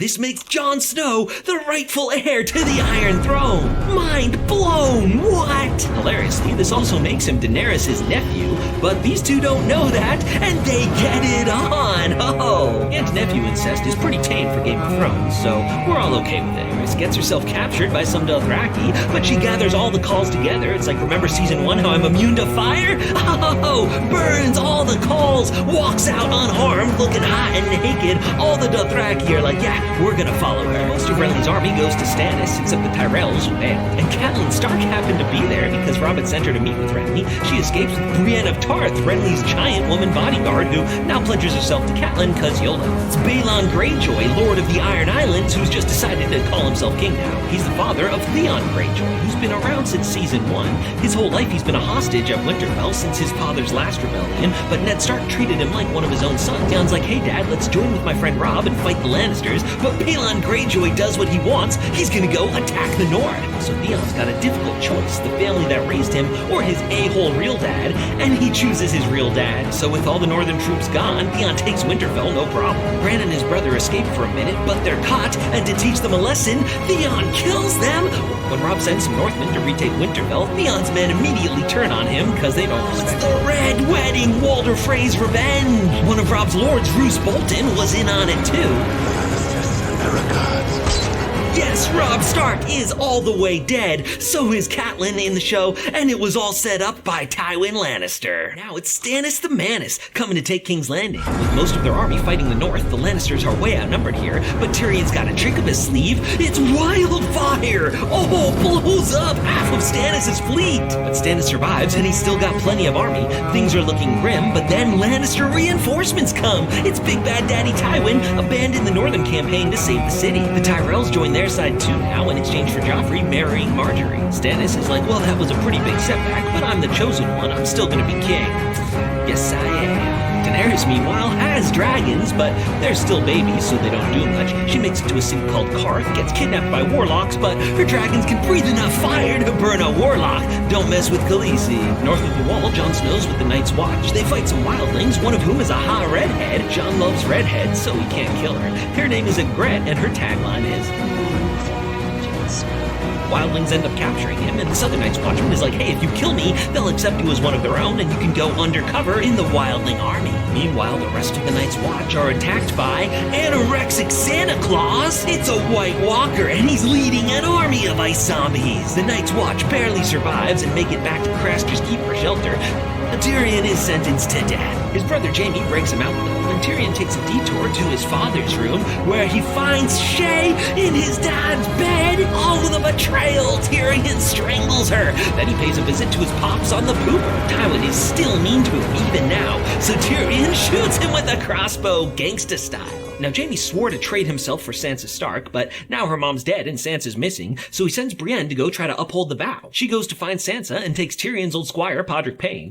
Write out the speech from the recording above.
This makes Jon Snow the rightful heir to the Iron Throne. Mind blown, what? Hilariously, this also makes him Daenerys' nephew, but these two don't know that, and they get it on. Oh, aunt-nephew incest is pretty tame for Game of Thrones, so we're all okay with it. Daenerys gets herself captured by some Dothraki, but she gathers all the calls together. It's like, remember season 1, how I'm immune to fire? Oh, burns all the calls, walks out unharmed, looking hot and naked. All the Dothraki are like, yeah, we're gonna follow her. Most of Renly's army goes to Stannis, except the Tyrells who bailed. And Catelyn Stark happened to be there because Robb had sent her to meet with Renly. She escapes with Brienne of Tarth, Renly's giant woman bodyguard, who now pledges herself to Catelyn cause YOLO. It's Balon Greyjoy, Lord of the Iron Islands, who's just decided to call himself king now. He's the father of Theon Greyjoy, who's been around since season 1. His whole life he's been a hostage at Winterfell since his father's last rebellion, but Ned Stark treated him like one of his own sons. Theon's like, hey dad, let's join with my friend Robb and fight the Lannisters, but Balon Greyjoy does what he wants. He's gonna go attack the North. So Theon's got a difficult choice, the family that raised him or his a-hole real dad, and he chooses his real dad. So with all the northern troops gone, Theon takes Winterfell, no problem. Bran and his brother escape for a minute, but they're caught, and to teach them a lesson, Theon kills them. When Robb sends some Northmen to retake Winterfell, Theon's men immediately turn on him because they don't respect him. It's the Red Wedding, Walder Frey's revenge. One of Robb's lords, Roose Bolton, was in on it too. Yes, Robb Stark is all the way dead, so is Catelyn in the show, and it was all set up by Tywin Lannister. Now it's Stannis the Manus coming to take King's Landing. With most of their army fighting the north, the Lannisters are way outnumbered here, but Tyrion's got a trick up his sleeve. It's wildfire! Oh, blows up half of Stannis' fleet! But Stannis survives, and he's still got plenty of army. Things are looking grim, but then Lannister reinforcements come. It's Big Bad Daddy Tywin abandoned the northern campaign to save the city. The Tyrells join their side too now in exchange for Joffrey marrying Marjorie. Stannis is like, well, that was a pretty big setback, but I'm the chosen one. I'm still gonna be king. Yes, I am. Daenerys, meanwhile, has dragons, but they're still babies, so they don't do much. She makes it to a city called Qarth, gets kidnapped by warlocks, but her dragons can breathe enough fire to burn a warlock. Don't mess with Khaleesi. North of the Wall, Jon Snow's with the Night's Watch. They fight some wildlings, one of whom is a hot redhead. Jon loves redheads, so he can't kill her. Her name is Ygritte, and her tagline is... Wildlings end up capturing him, and the Southern Night's Watchman is like, hey, if you kill me, they'll accept you as one of their own, and you can go undercover in the Wildling army. Meanwhile, the rest of the Night's Watch are attacked by anorexic Santa Claus. It's a White Walker, and he's leading an army of ice zombies. The Night's Watch barely survives and make it back to Craster's Keep for shelter. Tyrion is sentenced to death. His brother Jaime breaks him out though, and Tyrion takes a detour to his father's room, where he finds Shae in his dad's bed. Oh, the betrayal! Tyrion strangles her. Then he pays a visit to his pops on the pooper. Tywin is still mean to him even now, so Tyrion shoots him with a crossbow, gangsta style. Now, Jaime swore to trade himself for Sansa Stark, but now her mom's dead and Sansa's missing, so he sends Brienne to go try to uphold the vow. She goes to find Sansa and takes Tyrion's old squire, Podrick Payne.